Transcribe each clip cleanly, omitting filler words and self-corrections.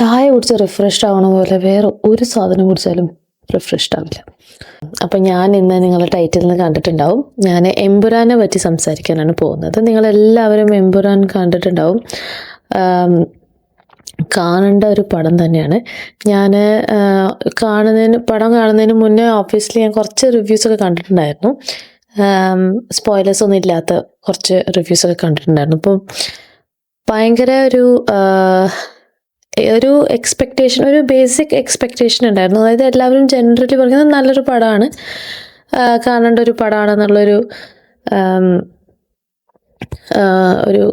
ചായ കുടിച്ച് റിഫ്രഷ്ഡ് ആവണ പോലെ വേറെ ഒരു സാധനം കുടിച്ചാലും റിഫ്രഷ്ഡ് ആവില്ല. അപ്പം ഞാൻ ഇന്ന് നിങ്ങളുടെ ടൈറ്റിൽ നിന്ന് കണ്ടിട്ടുണ്ടാവും, ഞാൻ എമ്പുരാനെ പറ്റി സംസാരിക്കാനാണ് പോകുന്നത്. നിങ്ങളെല്ലാവരും എമ്പുരാൻ കണ്ടിട്ടുണ്ടാവും. കാണേണ്ട ഒരു പടം തന്നെയാണ്. ഞാൻ പടം കാണുന്നതിന് മുന്നേ ഓബ്വിയസ്ലി ഞാൻ കുറച്ച് റിവ്യൂസൊക്കെ കണ്ടിട്ടുണ്ടായിരുന്നു. സ്പോയിലേഴ്സ് ഒന്നും ഇല്ലാത്ത കുറച്ച് റിവ്യൂസൊക്കെ കണ്ടിട്ടുണ്ടായിരുന്നു. അപ്പോൾ ഭയങ്കര ഒരു എക്സ്പെക്റ്റേഷൻ, ഒരു ബേസിക് എക്സ്പെക്റ്റേഷൻ ഉണ്ടായിരുന്നു. അതായത് എല്ലാവരും ജനറലി പറയുന്നത് നല്ലൊരു പടമാണ്, കാണേണ്ട ഒരു പടമാണെന്നുള്ളൊരു ഒരു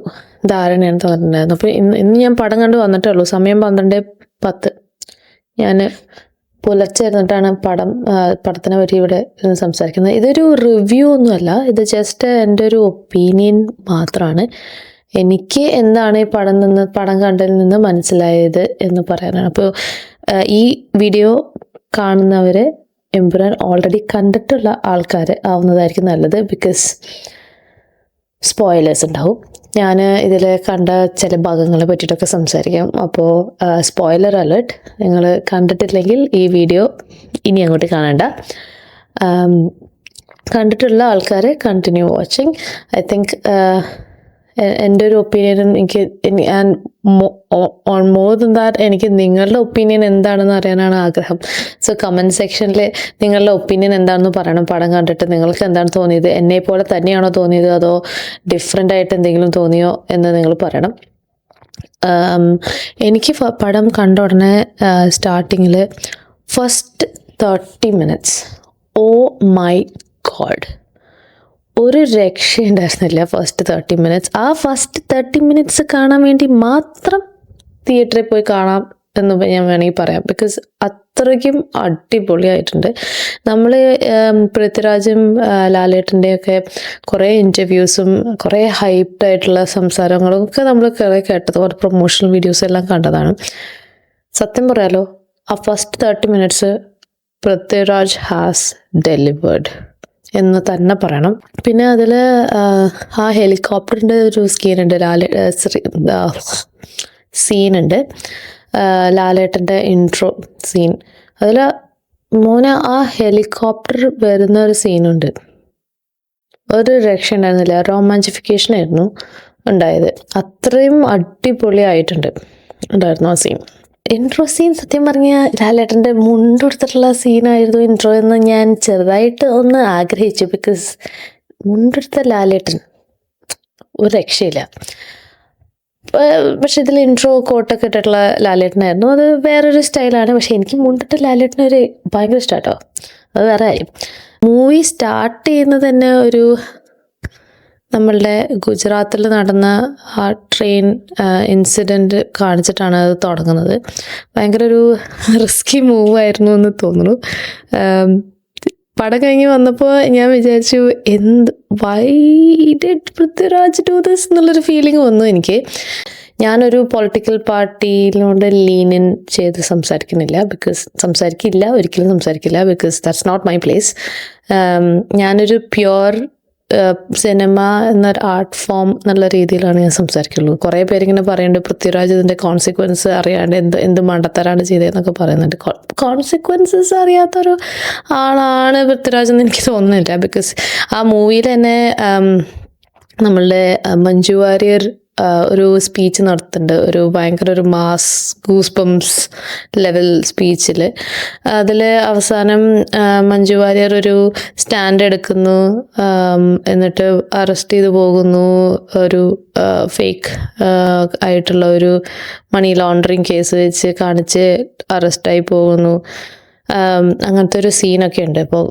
ധാരണയാണ് തോന്നിയിട്ടുണ്ടായിരുന്നു. അപ്പോൾ ഇന്ന് ഞാൻ പടം കണ്ട് വന്നിട്ടേ ഉള്ളൂ. സമയം 12:10. ഞാൻ പുലർച്ചെ ഇരുന്നിട്ടാണ് പടത്തിനെ പറ്റി ഇവിടെ സംസാരിക്കുന്നത്. ഇതൊരു റിവ്യൂ ഒന്നുമല്ല, ഇത് ജസ്റ്റ് എൻ്റെ ഒരു ഒപ്പീനിയൻ മാത്രമാണ്. എനിക്ക് എന്താണ് ഈ പടം കണ്ടതിൽ നിന്ന് മനസ്സിലായത് എന്ന് പറയാനാണ്. അപ്പോൾ ഈ വീഡിയോ കാണുന്നവർ എമ്പുരാൻ ഓൾറെഡി കണ്ടിട്ടുള്ള ആൾക്കാർ ആവുന്നതായിരിക്കും നല്ലത്. ബിക്കോസ് സ്പോയിലേഴ്സ് ഉണ്ടാവും. ഞാൻ ഇതിൽ കണ്ട ചില ഭാഗങ്ങളെ പറ്റിയിട്ടൊക്കെ സംസാരിക്കാം. അപ്പോൾ സ്പോയിലർ അലേർട്ട്, നിങ്ങൾ കണ്ടിട്ടില്ലെങ്കിൽ ഈ വീഡിയോ ഇനി അങ്ങോട്ട് കാണണ്ട. കണ്ടിട്ടുള്ള ആൾക്കാർ കണ്ടിന്യൂ വാച്ചിങ്. ഐ തിങ്ക് എൻ്റെ ഒരു opinion on more than that എനിക്ക് നിങ്ങളുടെ ഒപ്പീനിയൻ എന്താണെന്ന് അറിയാനാണ് ആഗ്രഹം. സോ കമൻറ്റ് സെക്ഷനിൽ നിങ്ങളുടെ ഒപ്പീനിയൻ എന്താണെന്ന് പറയണം. പടം കണ്ടിട്ട് നിങ്ങൾക്ക് എന്താണ് തോന്നിയത്? എന്നെ പോലെ തന്നെയാണോ തോന്നിയത്, അതോ ഡിഫറെൻ്റ് ആയിട്ട് എന്തെങ്കിലും തോന്നിയോ എന്ന് നിങ്ങൾ പറയണം. എനിക്ക് പടം കണ്ട ഉടനെ സ്റ്റാർട്ടിങ്ങിൽ first 30 minutes, oh my god, ഒരു രക്ഷയുണ്ടായിരുന്നില്ല ഫസ്റ്റ് 30 minutes. ആ ഫസ്റ്റ് 30 minutes കാണാൻ വേണ്ടി മാത്രം തിയേറ്ററിൽ പോയി കാണാം എന്ന് ഞാൻ വേണമെങ്കിൽ പറയാം. ബിക്കോസ് അത്രയ്ക്കും അടിപൊളിയായിട്ടുണ്ട്. നമ്മൾ പൃഥ്വിരാജും ലാലേട്ടൻ്റെയൊക്കെ കുറേ ഇൻ്റർവ്യൂസും കുറേ ഹൈപ്ഡായിട്ടുള്ള സംസാരങ്ങളും ഒക്കെ നമ്മൾ കുറേ കേട്ടത്, കുറേ പ്രൊമോഷണൽ വീഡിയോസ് എല്ലാം കണ്ടതാണ്. സത്യം പറയാലോ, ആ first 30 minutes Prithviraj has delivered എന്ന് തന്നെ പറയണം. പിന്നെ അതിൽ ആ ഹെലികോപ്റ്ററിൻ്റെ ഒരു സീനുണ്ട്, ലാലേട്ടൻ്റെ ഇൻട്രോ സീൻ. അതിൽ മോനെ ആ ഹെലികോപ്റ്റർ വരുന്ന ഒരു സീനുണ്ട്, ഒരു രക്ഷ ഉണ്ടായിരുന്നില്ല. റൊമാൻറ്റിഫിക്കേഷൻ ആയിരുന്നു ഉണ്ടായത്. അത്രയും അടിപൊളിയായിട്ടുണ്ട് ഉണ്ടായിരുന്നു ആ സീൻ. ഇൻട്രോ സീൻ സത്യം പറഞ്ഞാൽ ലാലേട്ടൻ്റെ മുണ്ടെടുത്തിട്ടുള്ള സീനായിരുന്നു ഇൻട്രോ എന്ന് ഞാൻ ചെറുതായിട്ട് ഒന്ന് ആഗ്രഹിച്ചു. ബിക്കോസ് മുണ്ടെടുത്ത ലാലേട്ടൻ ഒരു രക്ഷയില്ല. പക്ഷെ ഇതിൽ ഇൻട്രോ കോട്ടൊക്കെ ഇട്ടിട്ടുള്ള ലാലേട്ടനായിരുന്നു. അത് വേറൊരു സ്റ്റൈലാണ്. പക്ഷെ എനിക്ക് മുണ്ടിട്ട ലാലേട്ടനൊരു ഭയങ്കര ഇഷ്ടമാട്ടോ, അത് വേറെ കാര്യം. മൂവി സ്റ്റാർട്ട് ചെയ്യുന്നത് തന്നെ ഒരു നമ്മളുടെ ഗുജറാത്തിൽ നടന്ന ആ ട്രെയിൻ ഇൻസിഡൻറ്റ് കാണിച്ചിട്ടാണ് അത് തുടങ്ങുന്നത്. ഭയങ്കര ഒരു റിസ്കി മൂവായിരുന്നു എന്ന് തോന്നുന്നു. പടം കഴിഞ്ഞ് വന്നപ്പോൾ ഞാൻ വിചാരിച്ചു, why did Prithviraj do this എന്നുള്ളൊരു ഫീലിംഗ് വന്നു എനിക്ക്. ഞാനൊരു പൊളിറ്റിക്കൽ പാർട്ടിയിലോട് ലീനിൻ ചെയ്ത് ഒരിക്കലും സംസാരിക്കില്ല. Because that's not my place. ഞാനൊരു പ്യുവർ സിനിമ എന്നൊരു ആർട്ട് ഫോം എന്നുള്ള രീതിയിലാണ് ഞാൻ സംസാരിക്കുള്ളൂ. കുറേ പേരിങ്ങനെ പറയുന്നുണ്ട് പൃഥ്വിരാജ് ഇതിൻ്റെ കോൺസിക്വൻസ് അറിയാണ്ട് എന്ത് മണ്ടത്തരാണ് ചെയ്തതെന്നൊക്കെ പറയുന്നുണ്ട്. കോൺസിക്വൻസസ് അറിയാത്തൊരു ആളാണ് പൃഥ്വിരാജ് എന്ന് എനിക്ക് തോന്നുന്നില്ല. ബിക്കോസ് ആ മൂവിയിൽ തന്നെ നമ്മളുടെ മഞ്ജു വാര്യർ ഒരു സ്പീച്ച് നടത്തുന്നുണ്ട്, ഒരു ഭയങ്കര ഒരു മാസ് ഗൂസ് ബംസ് ലെവൽ സ്പീച്ചിൽ. അതിൽ അവസാനം മഞ്ജു വാര്യർ ഒരു സ്റ്റാൻഡ് എടുക്കുന്നു, എന്നിട്ട് അറസ്റ്റ് ചെയ്ത് പോകുന്നു. ഒരു ഫേക്ക് ആയിട്ടുള്ള ഒരു മണി ലോണ്ടറിങ് കേസ് വെച്ച് കാണിച്ച് അറസ്റ്റായി പോകുന്നു. അങ്ങനത്തെ ഒരു സീനൊക്കെ ഉണ്ട്. അപ്പോൾ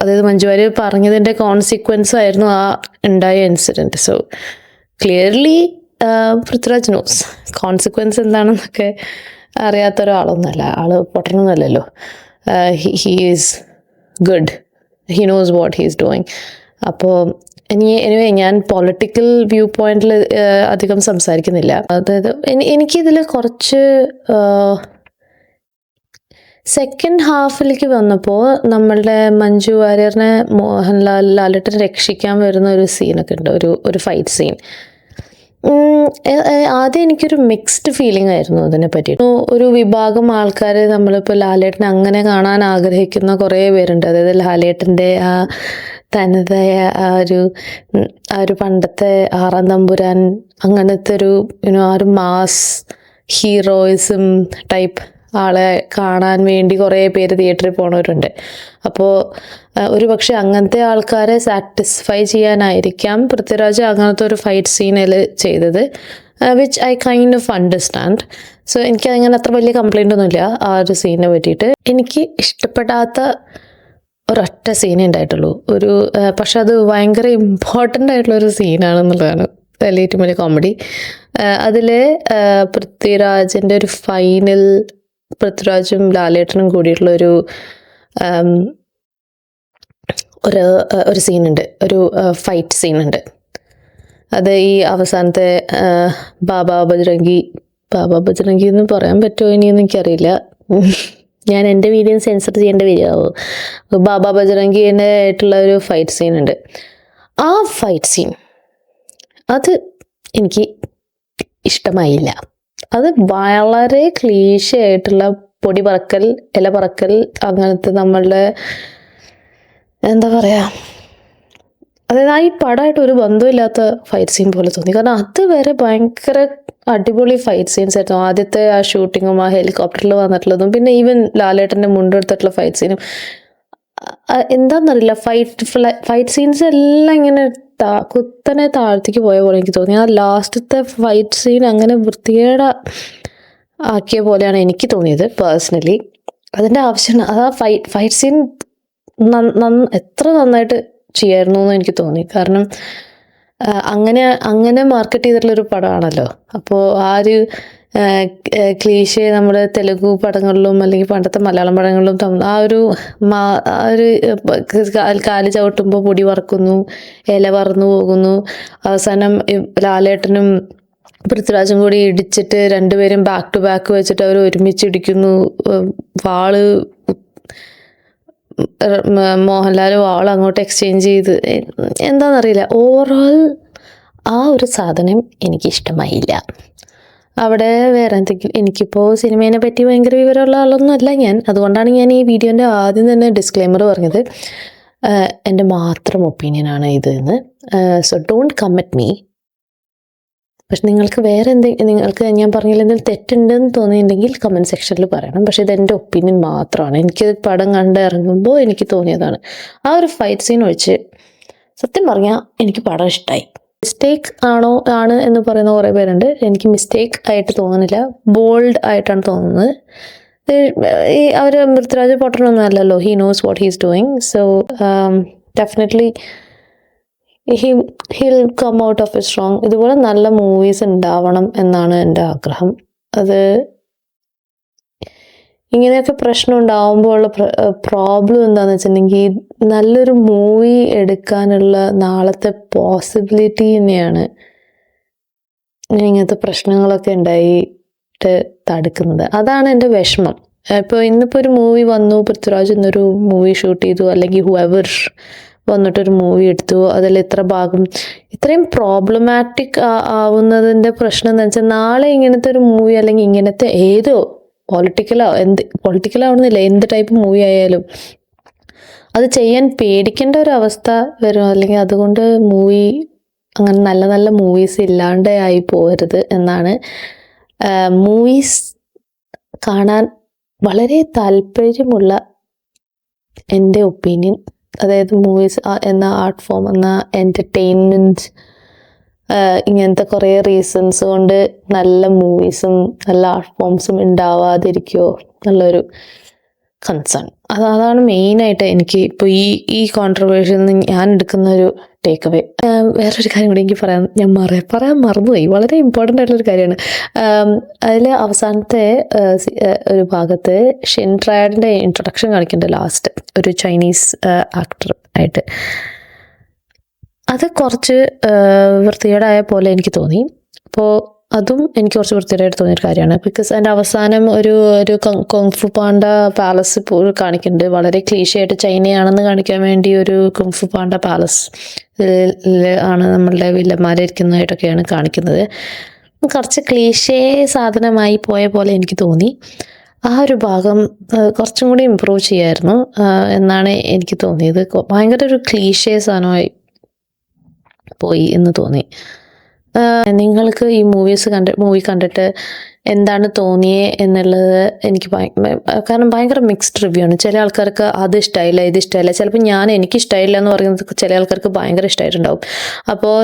അതായത് മഞ്ജു വാര്യർ പറഞ്ഞതിൻ്റെ കോൺസിക്വൻസ് ആയിരുന്നു ആ ഉണ്ടായ incident. So clearly Prithviraj knows consequence എന്താണെന്നൊക്കെ അറിയാത്ത ഒരാളൊന്നുമല്ല. ആള് പൊട്ടനൊന്നുമല്ലല്ലോ. He is good, he knows what he is doing. അപ്പോൾ എനിവേ ഞാൻ പൊളിറ്റിക്കൽ വ്യൂ പോയിന്റിൽ അധികം സംസാരിക്കുന്നില്ല. അതായത് എനിക്കിതിൽ കുറച്ച് സെക്കൻഡ് ഹാഫിലേക്ക് വന്നപ്പോൾ നമ്മളുടെ മഞ്ജു വാര്യറിനെ ലാലേട്ടൻ രക്ഷിക്കാൻ വരുന്ന ഒരു സീനൊക്കെ ഉണ്ട്, ഒരു ഫൈറ്റ് സീൻ. ആദ്യം എനിക്കൊരു മിക്സ്ഡ് ഫീലിംഗ് ആയിരുന്നു അതിനെ പറ്റിയിട്ട്. ഒരു വിഭാഗം ആൾക്കാർ നമ്മളിപ്പോൾ ലാലേട്ടനെ അങ്ങനെ കാണാൻ ആഗ്രഹിക്കുന്ന കുറേ പേരുണ്ട്. അതായത് ലാലേട്ടൻ്റെ ആ തനതായ ആ ഒരു പണ്ടത്തെ ആറാം തമ്പുരാൻ അങ്ങനത്തെ ഒരു ആ ഒരു മാസ് ഹീറോയിസം ടൈപ്പ് ആളെ കാണാൻ വേണ്ടി കുറേ പേര് തിയേറ്ററിൽ പോണവരുണ്ട്. അപ്പോൾ ഒരു പക്ഷെ അങ്ങനത്തെ ആൾക്കാരെ സാറ്റിസ്ഫൈ ചെയ്യാനായിരിക്കാം പൃഥ്വിരാജ് അങ്ങനത്തെ ഒരു ഫൈറ്റ് സീനിൽ ചെയ്തത്, which I kind of understand. So എനിക്ക് അങ്ങനെ അത്ര വലിയ കംപ്ലൈൻ്റ് ഒന്നുമില്ല ആ ഒരു സീനിനെ പറ്റിയിട്ട്. എനിക്ക് ഇഷ്ടപ്പെടാത്ത ഒരൊറ്റ സീനേ ഉണ്ടായിട്ടുള്ളൂ, പക്ഷെ അത് ഭയങ്കര ഇമ്പോർട്ടൻ്റ് ആയിട്ടുള്ളൊരു സീനാണെന്നുള്ളതാണ് ഏറ്റവും വലിയ കോമഡി. അതിൽ പൃഥ്വിരാജിൻ്റെ ഒരു ഫൈനൽ, പൃഥ്വിരാജും ലാലേട്ടനും കൂടിയിട്ടുള്ളൊരു ഒരു സീനുണ്ട്, ഒരു ഫൈറ്റ് സീനുണ്ട്. അത് ഈ അവസാനത്തെ ബാബാ ബജ്രംഗി എന്ന് പറയാൻ പറ്റുമോ ഇനിയെന്ന് എനിക്കറിയില്ല, ഞാൻ എൻ്റെ വീഡിയോ സെൻസർ ചെയ്യേണ്ട വരികയാവും. ബാബാ ബജ്രംഗിൻ്റെ ആയിട്ടുള്ള ഒരു ഫൈറ്റ് സീനുണ്ട്. ആ ഫൈറ്റ് സീൻ അത് എനിക്ക് ഇഷ്ടമായില്ല. അത് വളരെ ക്ലീശയായിട്ടുള്ള പൊടി പറക്കൽ, ഇല പറക്കൽ, അങ്ങനത്തെ നമ്മളുടെ എന്താ പറയുക, അതായത് ആ ഈ പടമായിട്ട് ഒരു ബന്ധമില്ലാത്ത ഫൈറ്റ് സീൻ പോലെ തോന്നി. കാരണം അതുവരെ ഭയങ്കര അടിപൊളി ഫൈറ്റ് സീൻസ് ആയിരുന്നു. ആദ്യത്തെ ആ ഷൂട്ടിങ്ങും ആ ഹെലികോപ്റ്ററിൽ വന്നിട്ടുള്ളതും പിന്നെ ഈവൻ ലാലേട്ടൻ്റെ മുണ്ടെടുത്തിട്ടുള്ള ഫൈറ്റ് സീനും എന്താണെന്നറിയില്ല, ഫൈറ്റ് സീൻസ് എല്ലാം ഇങ്ങനെ കുത്തനെ താഴ്ത്തേക്ക് പോയ പോലെ എനിക്ക് തോന്നി. ആ ലാസ്റ്റത്തെ ഫൈറ്റ് സീൻ അങ്ങനെ വൃത്തികേട ആക്കിയ പോലെയാണ് എനിക്ക് തോന്നിയത് പേഴ്സണലി. അതിൻ്റെ ആവശ്യം അത് ആ ഫൈറ്റ് സീൻ എത്ര നന്നായിട്ട് ചെയ്യായിരുന്നു എന്ന് എനിക്ക് തോന്നി. കാരണം അങ്ങനെ മാർക്കറ്റ് ചെയ്തിട്ടുള്ളൊരു പടമാണല്ലോ. അപ്പോൾ ആ ഒരു ക്ലീശയെ നമ്മുടെ തെലുഗു പടങ്ങളിലും അല്ലെങ്കിൽ പണ്ടത്തെ മലയാളം പടങ്ങളിലും ആ ഒരു കാല് ചവിട്ടുമ്പോൾ പൊടി വറക്കുന്നു, ഇല പറന്നു പോകുന്നു, അവസാനം ലാലേട്ടനും പൃഥ്വിരാജും കൂടി ഇടിച്ചിട്ട് രണ്ടുപേരും ബാക്ക് ടു ബാക്ക് വെച്ചിട്ട് അവർ ഒരുമിച്ച് ഇടിക്കുന്നു, വാള് മോഹൻലാൽ വാൾ അങ്ങോട്ട് എക്സ്ചേഞ്ച് ചെയ്ത്, എന്താണെന്നറിയില്ല, ഓവറോൾ ആ ഒരു സാധനം എനിക്കിഷ്ടമായില്ല. അവിടെ വേറെ എന്തെങ്കിലും, എനിക്കിപ്പോൾ സിനിമേനെ പറ്റി ഭയങ്കര വിവരമുള്ള ആളൊന്നുമല്ല ഞാൻ, അതുകൊണ്ടാണ് ഞാൻ ഈ വീഡിയോൻ്റെ ആദ്യം തന്നെ ഡിസ്ക്ലെയിമർ പറഞ്ഞത് എൻ്റെ മാത്രം ഒപ്പീനിയനാണ് ഇത് എന്ന്. So don't come at me. പക്ഷെ നിങ്ങൾക്ക് വേറെ നിങ്ങൾക്ക് ഞാൻ പറഞ്ഞതിൽ എന്തെങ്കിലും തെറ്റുണ്ടെന്ന് തോന്നിയിട്ടുണ്ടെങ്കിൽ കമൻറ്റ് സെക്ഷനിൽ പറയണം. പക്ഷെ ഇതെൻ്റെ ഒപ്പീനിയൻ മാത്രമാണ്. എനിക്ക് പടം കണ്ട് ഇറങ്ങുമ്പോൾ എനിക്ക് തോന്നിയതാണ്. ആ ഒരു ഫൈറ്റ് സീൻ ഒഴിച്ച് സത്യം പറഞ്ഞാൽ എനിക്ക് പടം ഇഷ്ടമായി. മിസ്റ്റേക്ക് ആണ് എന്ന് പറയുന്ന കുറേ പേരുണ്ട്. എനിക്ക് മിസ്റ്റേക്ക് ആയിട്ട് തോന്നുന്നില്ല, ബോൾഡ് ആയിട്ടാണ് തോന്നുന്നത്. ഈ അവർ പൃഥ്വിരാജ് പൊട്ടനൊന്നും അല്ലല്ലോ, he knows what he's doing. So definitely he'll come out of it strong. ഇതുപോലെ നല്ല മൂവീസ് ഉണ്ടാവണം എന്നാണ് എൻ്റെ ആഗ്രഹം. അത് ഇങ്ങനെയൊക്കെ പ്രശ്നം ഉണ്ടാവുമ്പോൾ ഉള്ള പ്രോബ്ലം എന്താണെന്ന് വെച്ചിട്ടുണ്ടെങ്കിൽ നല്ലൊരു മൂവി എടുക്കാനുള്ള നാളത്തെ പോസിബിലിറ്റി തന്നെയാണ് ഇങ്ങനത്തെ പ്രശ്നങ്ങളൊക്കെ ഉണ്ടായിട്ട് തടുക്കുന്നത്. അതാണ് എൻ്റെ വിഷമം. ഇപ്പോൾ ഇന്നിപ്പോൾ ഒരു മൂവി വന്നു, പൃഥ്വിരാജ് ഇന്നൊരു മൂവി ഷൂട്ട് ചെയ്തു, അല്ലെങ്കിൽ ഹുവെവർ വന്നിട്ടൊരു മൂവി എടുത്തു, അതിൽ ഇത്ര ഭാഗം ഇത്രയും പ്രോബ്ലമാറ്റിക് ആവുന്നതിൻ്റെ പ്രശ്നം എന്ന് വെച്ചാൽ നാളെ ഇങ്ങനത്തെ ഒരു മൂവി അല്ലെങ്കിൽ ഇങ്ങനത്തെ ഏതോ പൊളിറ്റിക്കലാവണമെന്നില്ല, എന്ത് ടൈപ്പ് മൂവി ആയാലും അത് ചെയ്യാൻ പേടിക്കേണ്ട ഒരു അവസ്ഥ വരും. അല്ലെങ്കിൽ അതുകൊണ്ട് മൂവി അങ്ങനെ നല്ല നല്ല മൂവീസ് ഇല്ലാണ്ടേ ആയി പോകരുത് എന്നാണ്. മൂവീസ് കാണാൻ വളരെ താല്പര്യമുള്ള എൻ്റെ ഒപ്പീനിയൻ. അതായത് മൂവീസ് എന്ന ആർട്ട് ഫോം, എന്ന എൻ്റർടൈൻമെൻറ്റ്, ഇങ്ങനത്തെ കുറേ റീസൺസ് കൊണ്ട് നല്ല മൂവീസും നല്ല ആർട്ട് ഫോംസും ഉണ്ടാവാതിരിക്കുമോ എന്നുള്ളൊരു കൺസേൺ. അതാണ് മെയിനായിട്ട് എനിക്ക് ഇപ്പോൾ ഈ കോൺട്രവേഴ്സിയിൽ നിന്ന് ഞാൻ എടുക്കുന്ന ഒരു ടേക്ക് അവേ. വേറൊരു കാര്യം കൂടി എനിക്ക് പറയാൻ മറന്നുപോയി, വളരെ ഇമ്പോർട്ടൻ്റ് ആയിട്ടുള്ളൊരു കാര്യമാണ്. അതിൽ അവസാനത്തെ ഒരു ഭാഗത്ത് ഷിൻട്രാഡിൻ്റെ ഇൻട്രൊഡക്ഷൻ കാണിക്കുന്നുണ്ട് ലാസ്റ്റ്, ഒരു ചൈനീസ് ആക്ടർ ആയിട്ട്. അത് കുറച്ച് വൃത്തികേടായ പോലെ എനിക്ക് തോന്നി. അപ്പോൾ അതും എനിക്ക് കുറച്ച് വൃത്തികേടായിട്ട് തോന്നിയൊരു കാര്യമാണ്. ബിക്കോസ് അതിൻ്റെ അവസാനം ഒരു കുങ്ഫു പാണ്ട പാലസ് ഇപ്പോൾ കാണിക്കുന്നുണ്ട്. വളരെ ക്ലീശയായിട്ട് ചൈനയാണെന്ന് കാണിക്കാൻ വേണ്ടി ഒരു കുങ്ഫു പാണ്ട പാലസ് ആണ് നമ്മളുടെ വില്ലന്മാരിരിക്കുന്നതായിട്ടൊക്കെയാണ് കാണിക്കുന്നത്. കുറച്ച് ക്ലീശേ സാധനമായി പോയ പോലെ എനിക്ക് തോന്നി. ആ ഒരു ഭാഗം കുറച്ചും കൂടി ഇമ്പ്രൂവ് ചെയ്യായിരുന്നു എന്നാണ് എനിക്ക് തോന്നിയത്. ഭയങ്കര ഒരു ക്ലീശേ സാധനമായി പോയി എന്ന് തോന്നി. നിങ്ങൾക്ക് ഈ മൂവി കണ്ടിട്ട് എന്താണ് തോന്നിയേ എന്നുള്ളത് എനിക്ക് കാരണം ഭയങ്കര മിക്സ്ഡ് റിവ്യൂ ആണ്. ചില ആൾക്കാർക്ക് അത് ഇഷ്ടമായില്ല, ഇത് ഇഷ്ടമായില്ല. ചിലപ്പോൾ എനിക്ക് ഇഷ്ടമായില്ല എന്ന് പറയുന്നത് ചില ആൾക്കാർക്ക് ഭയങ്കര ഇഷ്ടമായിട്ടുണ്ടാവും. അപ്പോൾ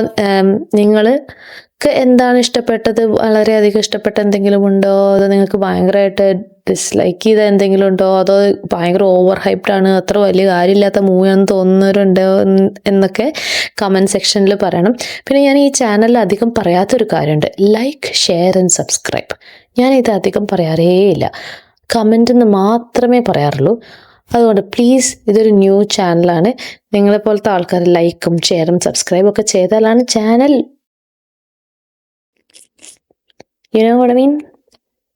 നിങ്ങൾക്ക് എന്താണ് ഇഷ്ടപ്പെട്ടത്? വളരെയധികം ഇഷ്ടപ്പെട്ട എന്തെങ്കിലും ഉണ്ടോ? അതോ നിങ്ങൾക്ക് ഭയങ്കരമായിട്ട് ഡിസ്ലൈക്ക് ചെയ്ത എന്തെങ്കിലും ഉണ്ടോ? അതോ ഭയങ്കര ഓവർ ഹൈപ്ഡ് ആണ്, അത്ര വലിയ കാര്യമില്ലാത്ത മൂവിയാണെന്ന് തോന്നുന്നവരുണ്ടോ എന്നൊക്കെ കമൻറ്റ് സെക്ഷനിൽ പറയണം. പിന്നെ ഞാൻ ഈ ചാനലിൽ അധികം പറയാത്തൊരു കാര്യമുണ്ട്. Like, share and subscribe. ഞാനിത് അധികം പറയാറേ ഇല്ല, കമൻ്റ് എന്ന് മാത്രമേ പറയാറുള്ളൂ. അതുകൊണ്ട് പ്ലീസ്, ഇതൊരു ന്യൂ ചാനലാണ്. നിങ്ങളെപ്പോലത്തെ ആൾക്കാർ ലൈക്കും ഷെയറും സബ്സ്ക്രൈബും ഒക്കെ ചെയ്താലാണ് ചാനൽ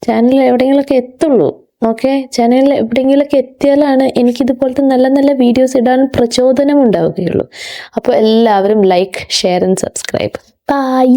ചാനൽ എവിടെയെങ്കിലുമൊക്കെ എത്തുള്ളൂ. ഓക്കെ, ചാനലിൽ എവിടെയെങ്കിലുമൊക്കെ എത്തിയാലാണ് എനിക്കിതുപോലത്തെ നല്ല നല്ല വീഡിയോസ് ഇടാൻ പ്രചോദനം ഉണ്ടാവുകയുള്ളൂ. അപ്പോൾ എല്ലാവരും like, share and subscribe. By.